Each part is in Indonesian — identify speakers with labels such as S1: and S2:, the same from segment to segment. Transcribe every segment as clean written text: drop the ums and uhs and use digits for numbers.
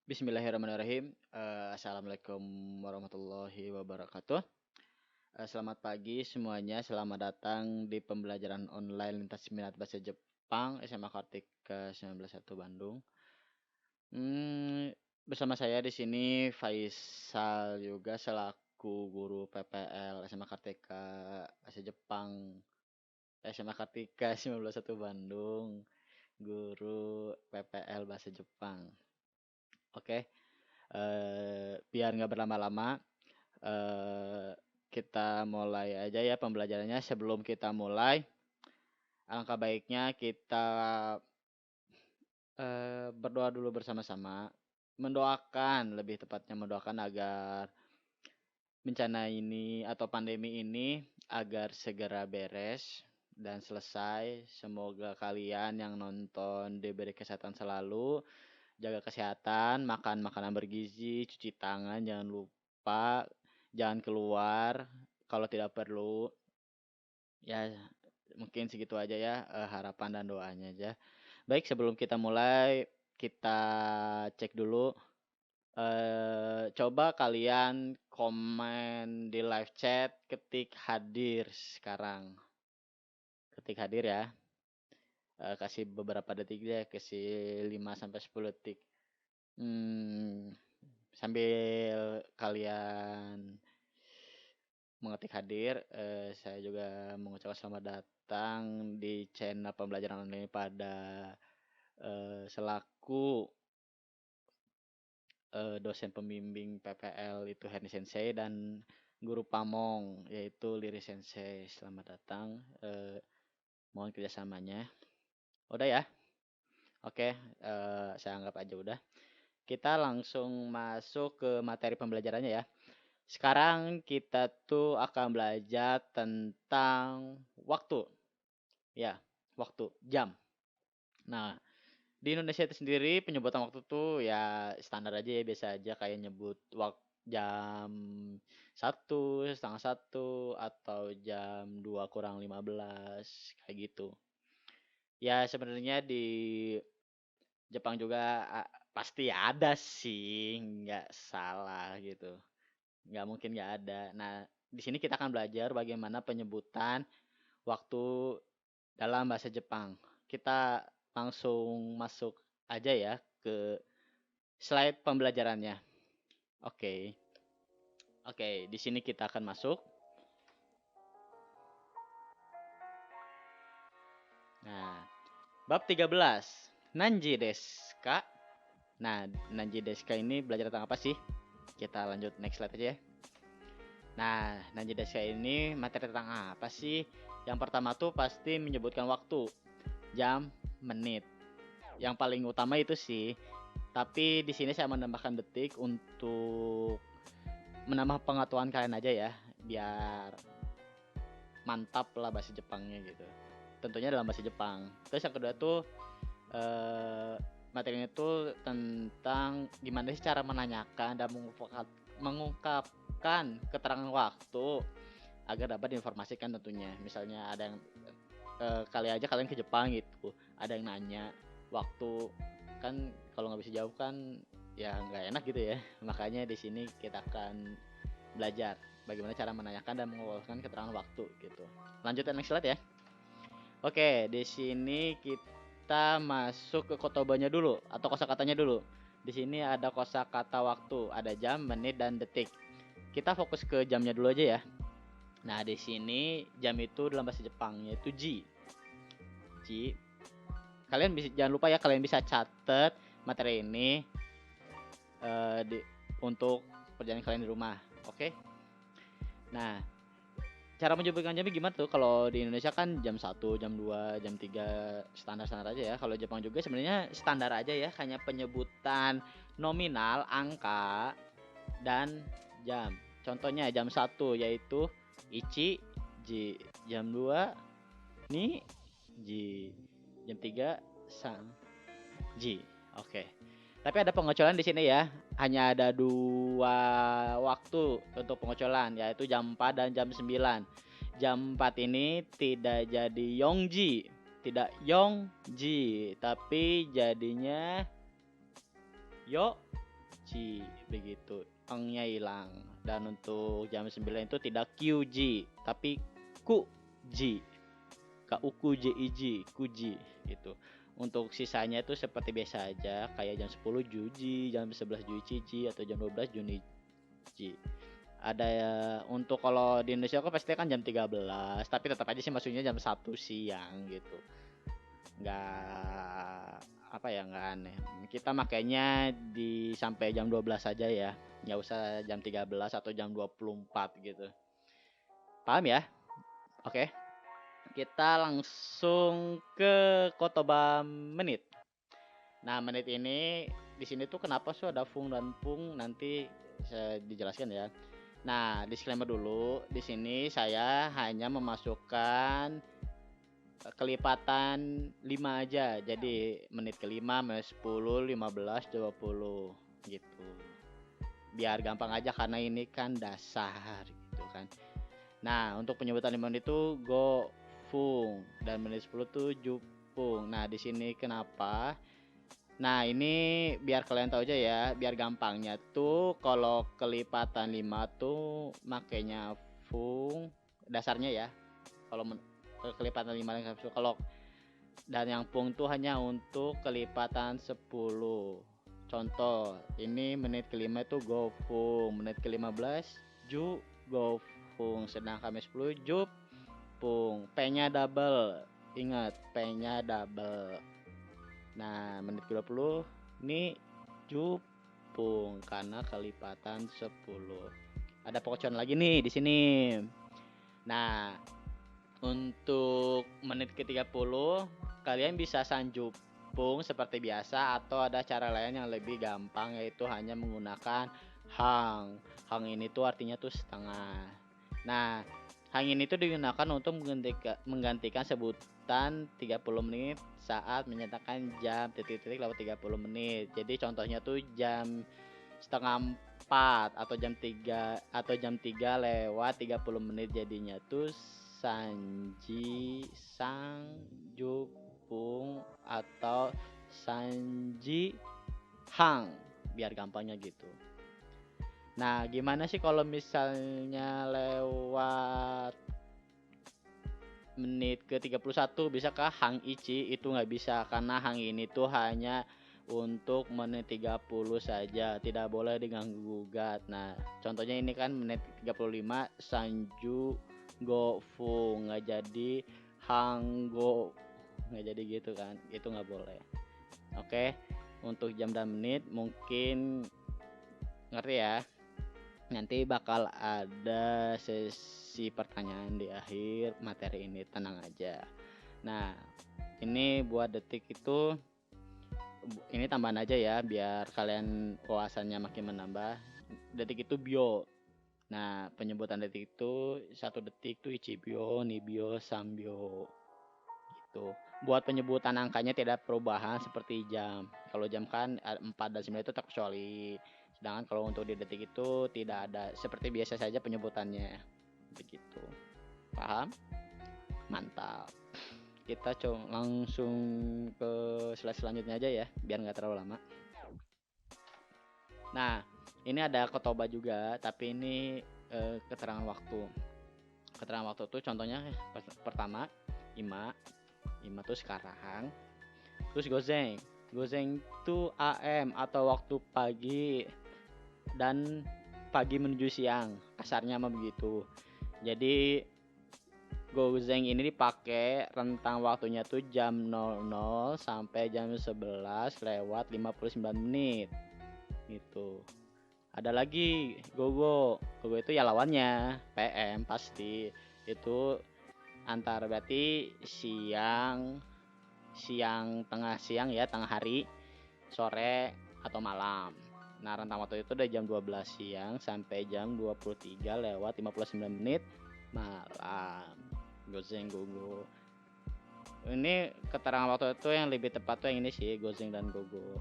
S1: Bismillahirrahmanirrahim. Assalamualaikum warahmatullahi wabarakatuh. Selamat pagi semuanya. Selamat datang di pembelajaran online lintas minat bahasa Jepang SMA Kartika 191 Bandung. Hmm, Bersama saya di sini Faisal juga selaku guru PPL SMA Kartika bahasa Jepang SMA Kartika 191 Bandung, guru PPL bahasa Jepang. Oke. Biar nggak berlama-lama, eh, kita mulai aja ya pembelajarannya. Sebelum kita mulai, alangkah baiknya kita berdoa dulu bersama-sama, mendoakan, lebih tepatnya mendoakan agar bencana ini atau pandemi ini agar segera beres dan selesai. Semoga kalian yang nonton diberi kesehatan selalu, jaga kesehatan, makan makanan bergizi, cuci tangan, jangan lupa, jangan keluar kalau tidak perlu. Ya, mungkin segitu aja ya, harapan dan doanya aja. Baik, sebelum kita mulai, kita cek dulu. Coba kalian komen di live chat, ketik hadir sekarang. Ketik hadir ya. Kasih beberapa detik deh, kasih 5 sampai 10 detik. Sambil kalian mengetik hadir, saya juga mengucapkan selamat datang di channel pembelajaran online pada selaku dosen pembimbing PPL itu Henry Sensei dan guru Pamong yaitu Liri Sensei. Selamat datang, mohon kerjasamanya. Udah ya? Oke, saya anggap aja udah. Kita langsung masuk ke materi pembelajarannya ya. Sekarang kita tuh akan belajar tentang waktu. Ya, waktu, jam. Nah, di Indonesia itu sendiri penyebutan waktu tuh ya standar aja ya, biasa aja kayak nyebut waktu jam 1, setengah 1, atau jam 2 kurang 15, kayak gitu. Ya sebenarnya di Jepang juga pasti ada sih, nggak salah gitu. Nggak mungkin nggak ada. Nah, di sini kita akan belajar bagaimana penyebutan waktu dalam bahasa Jepang. Kita langsung masuk aja ya ke slide pembelajarannya. Oke. Oke, di sini kita akan masuk. Nah, bab 13. Nanji desu ka? Nah, Nanji desu ka ini belajar tentang apa sih? Kita lanjut next slide aja ya. Nah, Nanji desu ka ini materi tentang apa sih? Yang pertama tuh pasti menyebutkan waktu, jam, menit. Yang paling utama itu sih. Tapi di sini saya menambahkan detik untuk menambah pengetahuan kalian aja ya, biar mantap lah bahasa Jepangnya gitu. Tentunya dalam bahasa Jepang. Terus yang kedua tuh materinya tuh tentang gimana sih cara menanyakan dan mengungkapkan keterangan waktu agar dapat diinformasikan tentunya. Misalnya ada yang kalian ke Jepang gitu, ada yang nanya waktu, kan kalau nggak bisa jawab kan ya nggak enak gitu ya. Makanya di sini kita akan belajar bagaimana cara menanyakan dan mengumpulkan keterangan waktu gitu. Lanjut ke next slide ya. Oke, di sini kita masuk ke kotobanya dulu atau kosakatanya dulu. Di sini ada kosakata waktu, ada jam, menit, dan detik. Kita fokus ke jamnya dulu aja ya. Nah, di sini jam itu dalam bahasa Jepang yaitu ji. Ji. Kalian bisa, jangan lupa ya, kalian bisa catat materi ini untuk perjalanan kalian di rumah. Oke. Nah, cara menyebutkan jamnya gimana tuh? Kalau di Indonesia kan jam 1, jam 2, jam 3 standar-standar aja ya. Kalau Jepang juga sebenarnya standar aja ya, hanya penyebutan nominal, angka, dan jam. Contohnya jam 1 yaitu ichi, ji, jam 2 ni, ji, jam 3 sang, ji. Oke. Tapi ada pengecualian di sini ya. Hanya ada 2 waktu untuk pengecualian, yaitu jam 4 dan jam 9. Jam 4 ini tidak jadi yongji, tidak yongji, tapi jadinya yo G begitu. Eng-nya hilang. Dan untuk jam 9 itu tidak QG tapi QG. KUQJIJ, QG gitu. Untuk sisanya itu seperti biasa aja kayak jam 10 Juji, jam 11 Juici atau jam 12 Junichi. Ada ya, untuk kalau di Indonesia kok pasti kan jam 13, tapi tetap aja sih maksudnya jam 1 siang gitu. Nggak apa ya, nggak aneh. Kita makanya di sampai jam 12 saja ya. Nggak usah jam 13 atau jam 24 gitu. Paham ya? Oke. Kita langsung ke Kotoba menit. Nah, menit ini di sini tuh kenapa sih ada fung dan pung, nanti saya dijelaskan ya. Nah, disclaimer dulu, di sini saya hanya memasukkan kelipatan 5 aja. Jadi menit ke-5, menit 10, 15, 20 gitu. Biar gampang aja karena ini kan dasar gitu kan. Nah, untuk penyebutan 5 menit itu go fung dan menit 10 tuh jupung. Nah, di sini kenapa? Nah, ini biar kalian tahu aja ya, biar gampangnya tuh kalau kelipatan 5 tuh makanya fung dasarnya ya. Kalau kelipatan 5 dan 10, kalau dan yang pung tuh hanya untuk kelipatan 10. Contoh, ini menit ke-5 itu go fung, menit ke-15 ju go fung, sedangkan menit 10 jup pung. P-nya double. Ingat, P-nya double. Nah, menit ke-20 ini jupung karena kelipatan 10. Ada pocoran lagi nih di sini. Nah, untuk menit ke-30 kalian bisa sanjupung seperti biasa atau ada cara lain yang lebih gampang, yaitu hanya menggunakan hang. Hang ini tuh artinya tuh setengah. Nah, hang ini tuh digunakan untuk menggantikan sebutan 30 menit saat menyatakan jam titik-titik lewat 30 menit. Jadi contohnya tuh jam setengah 4 atau jam 3 lewat 30 menit, jadinya tuh Sanji Sangjupung atau Sanji Hang, biar gampangnya gitu. Nah, gimana sih kalau misalnya lewat menit ke 31, bisakah Hang Ichi? Itu nggak bisa karena Hang ini tuh hanya untuk menit 30 saja, tidak boleh diganggu gugat. Nah, contohnya ini kan menit 35 Sanju Go Fu, nggak jadi Hang Go, nggak jadi gitu kan, itu nggak boleh. Oke, untuk jam dan menit mungkin ngerti ya. Nanti bakal ada sesi pertanyaan di akhir materi ini, tenang aja. Nah, ini buat detik itu, ini tambahan aja ya biar kalian wawasannya makin menambah. Detik itu bio. Nah, penyebutan detik itu 1 detik tuh ichibyo, nibyo, sambyo gitu. Buat penyebutan angkanya tidak perubahan seperti jam. Kalau jam kan 4 dan 9 itu terkecuali. Sedangkan kalau untuk di detik itu tidak ada, seperti biasa saja penyebutannya. Begitu. Paham? Mantap. Kita langsung ke slide selanjutnya aja ya, biar nggak terlalu lama. Nah, ini ada kotoba juga, tapi ini keterangan waktu. Keterangan waktu itu contohnya pertama ima tuh sekarang. Terus gozeng itu AM atau waktu pagi dan pagi menuju siang, kasarnya mah begitu. Jadi gozeng ini dipakai rentang waktunya tuh jam 00 sampai jam 11 lewat 59 menit gitu. Ada lagi gogo itu ya lawannya PM, pasti itu antara berarti siang tengah siang ya, tengah hari, sore atau malam. Nah, rentang waktu itu dari jam 12 siang sampai jam 23 lewat 59 menit malam. Gozeng gogo. Ini keterangan waktu itu yang lebih tepat tuh yang ini sih, gozeng dan gogo.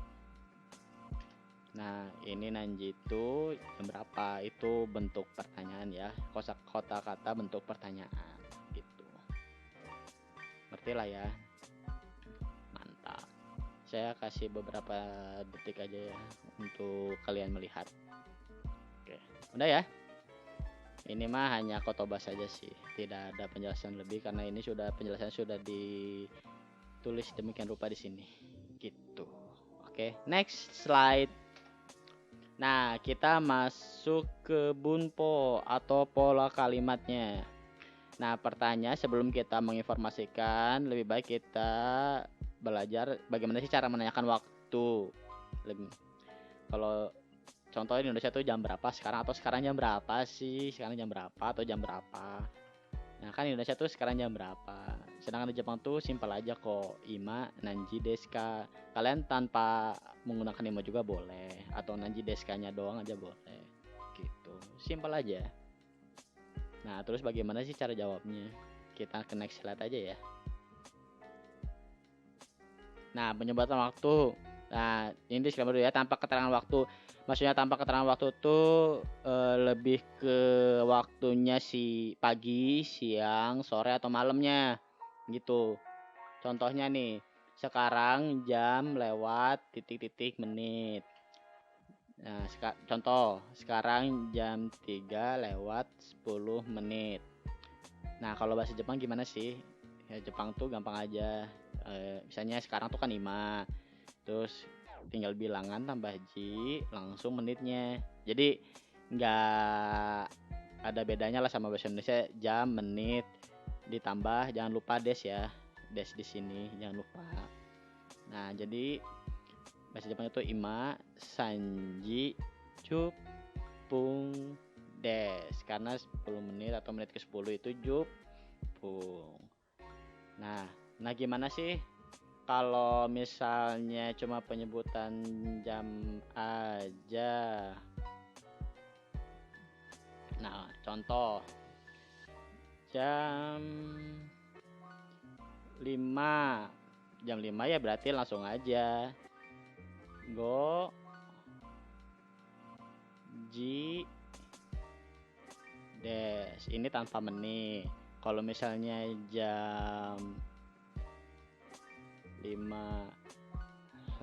S1: Nah, ini nanjitu jam berapa, itu bentuk pertanyaan ya, kata bentuk pertanyaan gitu. Ngerti lah ya. Mantap. Saya kasih beberapa detik aja ya untuk kalian melihat. Oke, udah ya. Ini mah hanya kotobas saja sih, tidak ada penjelasan lebih karena ini penjelasan sudah ditulis demikian rupa di sini. Gitu. Oke, next slide. Nah, kita masuk ke bunpo atau pola kalimatnya. Nah, pertanyaan sebelum kita menginformasikan, lebih baik kita belajar bagaimana sih cara menanyakan waktu. Kalau contoh di Indonesia tuh jam berapa sekarang, atau sekarang jam berapa sih, sekarang jam berapa atau jam berapa. Nah, kan di Indonesia tuh sekarang jam berapa. Sedangkan di Jepang tuh simpel aja kok, ima nanji desu ka. Kalian tanpa menggunakan ima juga boleh, atau nanji desu ka-nya doang aja boleh. Gitu, simpel aja. Nah, terus bagaimana sih cara jawabnya? Kita ke next slide aja ya. Nah, penyebatan waktu. Nah, ini disclaimer dulu ya, tanpa keterangan waktu. Maksudnya tanpa keterangan waktu tuh lebih ke waktunya si pagi, siang, sore atau malamnya gitu. Contohnya nih, sekarang jam lewat titik-titik menit. Nah, contoh, sekarang jam 3 lewat 10 menit. Nah, kalau bahasa Jepang gimana sih? Ya, Jepang tuh gampang aja. Misalnya sekarang tuh kan 5. Terus tinggal bilangan tambah ji langsung menitnya. Jadi nggak ada bedanya lah sama bahasa Indonesia, jam, menit ditambah jangan lupa des ya. Des di sini jangan lupa. Nah, jadi bahasa Jepang itu ima sanji jupung des, karena 10 menit atau menit ke 10 itu jupung. Nah gimana sih kalau misalnya cuma penyebutan jam aja? Nah, contoh jam 5. Jam 5 ya berarti langsung aja go ji des. Ini tanpa menit. Kalau misalnya jam 5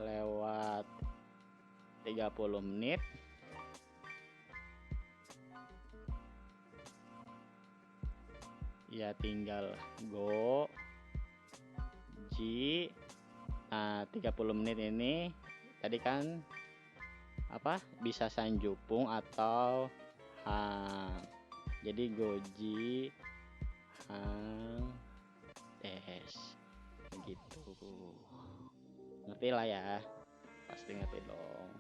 S1: lewat 30 menit ya tinggal go ji. Nah, 30 menit ini tadi kan apa, bisa sanjupung atau hang. Jadi goji hang des gitu. Ngerti lah ya, pasti ngerti dong.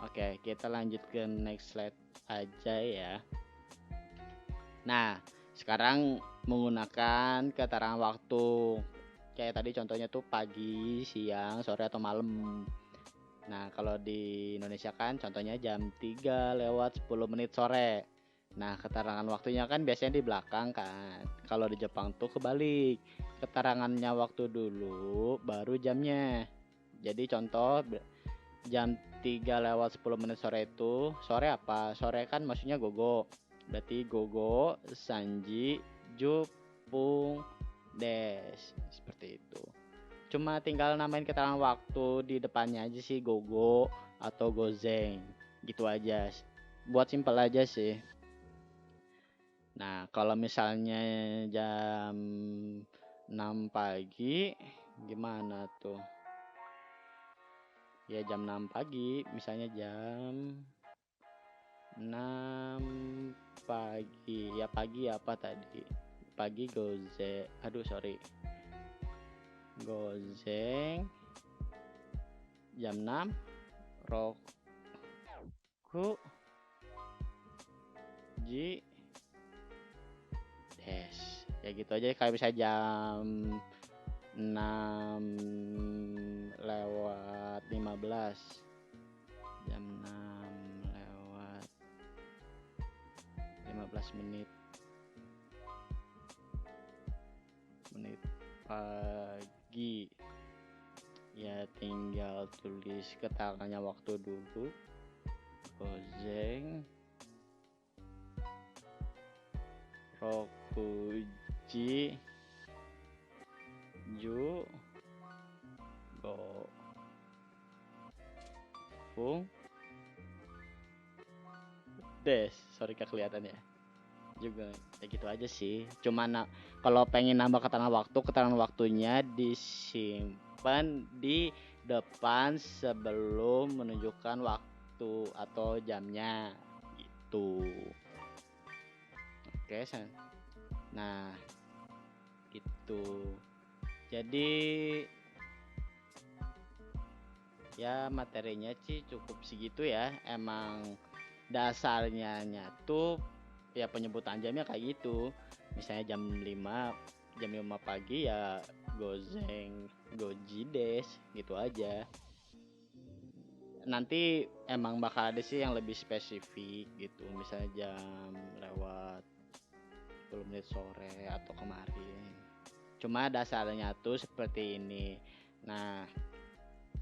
S1: Oke, kita lanjut ke next slide aja ya. Nah, sekarang menggunakan keterangan waktu. Kayak tadi contohnya tuh pagi, siang, sore atau malam. Nah, kalau di Indonesia kan contohnya jam 3 lewat 10 menit sore. Nah, keterangan waktunya kan biasanya di belakang kan. Kalau di Jepang tuh kebalik. Keterangannya waktu dulu, baru jamnya. Jadi contoh jam 3 lewat 10 menit sore itu, sore apa? Sore kan maksudnya gogo. Berarti gogo, sanji, jupung, des. Seperti itu. Cuma tinggal namain keterangan waktu di depannya aja sih, gogo atau gozeng. Gitu aja. Buat simpel aja sih. Nah, kalau misalnya jam 6 pagi gimana tuh? Ya jam 6 pagi, misalnya jam 6 pagi. Ya pagi apa tadi? Pagi goze. Aduh, sorry. Gozeng jam 6 roku ji des. Ya gitu aja, kayak bisa jam 6 lewat 15. Jam 6 lewat 15 menit pagi. Ya tinggal tulis keterangannya waktu dulu, gozeng rokuji ju go dukung. Des, sorry gak kelihatan ya. Juga ya gitu aja sih. Kalau pengen nambah keterangan waktunya disimpan di depan sebelum menunjukkan waktu atau jamnya gitu. Oke, nah gitu. Jadi ya materinya sih cukup segitu ya. Emang dasarnya tuh ya penyebutan jamnya kayak gitu. Misalnya jam 5 pagi ya gozeng gojides gitu aja. Nanti emang bakal ada sih yang lebih spesifik gitu, misalnya jam lewat 10 menit sore atau kemarin. Cuma dasarnya tuh seperti ini. Nah,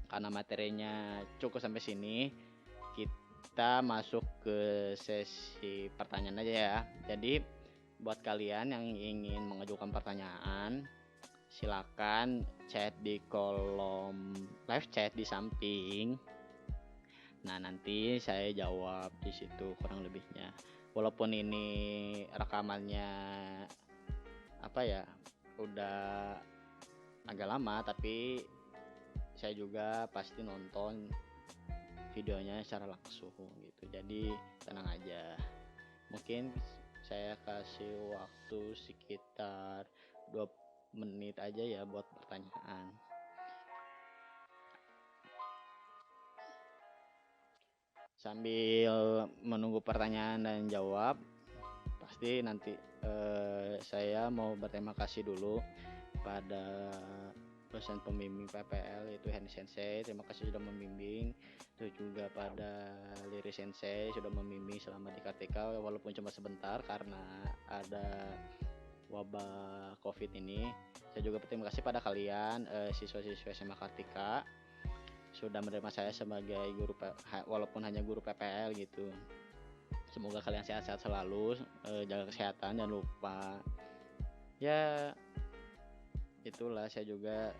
S1: karena materinya cukup sampai sini, kita masuk ke sesi pertanyaan aja ya. Jadi buat kalian yang ingin mengajukan pertanyaan, silakan chat di kolom live chat di samping. Nah, nanti saya jawab di situ kurang lebihnya. Walaupun ini rekamannya apa ya, udah agak lama, tapi saya juga pasti nonton videonya secara langsung gitu. Jadi tenang aja. Mungkin saya kasih waktu sekitar 2 menit aja ya buat pertanyaan. Sambil menunggu pertanyaan dan jawab, pasti nanti saya mau berterima kasih dulu pada dosen pembimbing PPL yaitu Henry Sensei. Terima kasih sudah membimbing. Terus juga pada Liri Sensei sudah membimbing selama di KTK walaupun cuma sebentar karena ada wabah COVID ini. Saya juga berterima kasih pada kalian siswa-siswa SMA Kartika sudah menerima saya sebagai guru walaupun hanya guru PPL gitu. Semoga kalian sehat-sehat selalu, jaga kesehatan, jangan lupa. Ya itulah, saya juga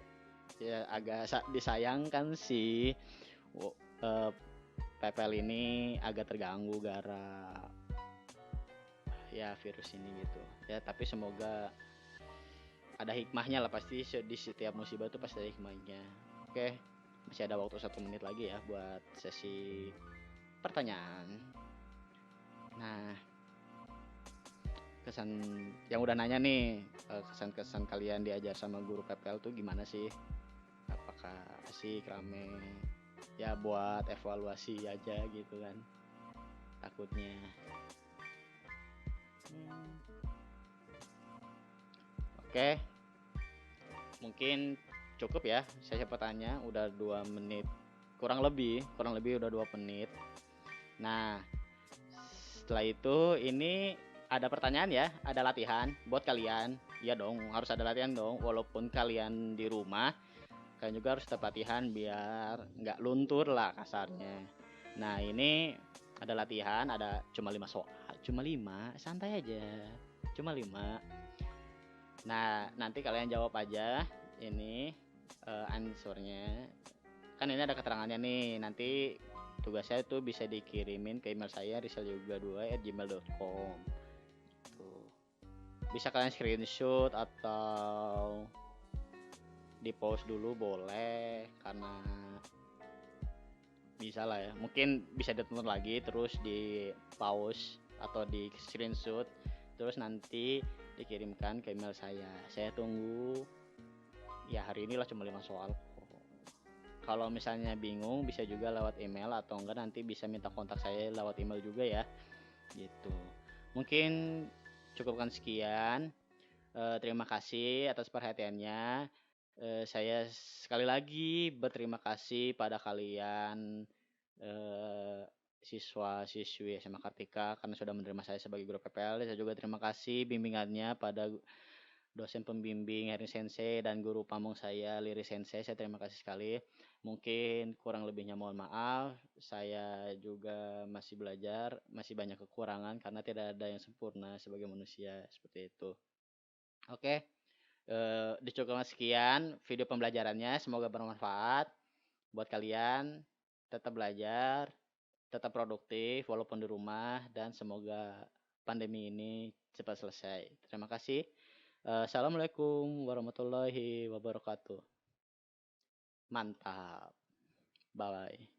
S1: ya agak disayangkan sih PPL ini agak terganggu gara ya virus ini gitu. Ya tapi semoga ada hikmahnya lah, pasti di setiap musibah itu pasti ada hikmahnya. Oke, masih ada waktu 1 menit lagi ya buat sesi pertanyaan. Nah, kesan yang udah nanya nih, kesan-kesan kalian diajar sama guru PPL tuh gimana sih? Apakah asik, rame? Ya buat evaluasi aja gitu kan, takutnya. Oke, mungkin cukup ya saya tanya, udah 2 menit kurang lebih udah 2 menit. Nah, setelah itu ini ada pertanyaan ya, ada latihan buat kalian. Ya dong, harus ada latihan dong, walaupun kalian di rumah kalian juga harus tetap latihan biar nggak luntur lah kasarnya. Nah, ini ada latihan, ada cuma 5 soal, cuma 5, santai aja, cuma 5. Nah, nanti kalian jawab aja ini answernya. Kan ini ada keterangannya nih, nanti tugas saya tuh bisa dikirimin ke email saya risalyoga2@gmail.com. Tuh. Bisa kalian screenshot atau di post dulu boleh, karena bisa lah ya. Mungkin bisa ditonton lagi terus di pause atau di screenshot terus nanti dikirimkan ke email saya. Saya tunggu. Ya hari inilah cuma 5 soal. Kalau misalnya bingung bisa juga lewat email atau enggak nanti bisa minta kontak saya lewat email juga ya. Gitu. Mungkin cukupkan sekian. Terima kasih atas perhatiannya. Saya sekali lagi berterima kasih pada kalian siswa-siswi SMA Kartika karena sudah menerima saya sebagai guru PPL. Saya juga terima kasih bimbingannya pada dosen pembimbing Heri Sensei dan guru pamong saya Liri Sensei. Saya terima kasih sekali. Mungkin kurang lebihnya mohon maaf. Saya juga masih belajar, masih banyak kekurangan karena tidak ada yang sempurna sebagai manusia, seperti itu. Oke, dicukupkan sekian video pembelajarannya. Semoga bermanfaat buat kalian. tetap belajar, tetap produktif walaupun di rumah, dan semoga pandemi ini cepat selesai. Terima kasih. Assalamualaikum warahmatullahi wabarakatuh. Mantap. Bye.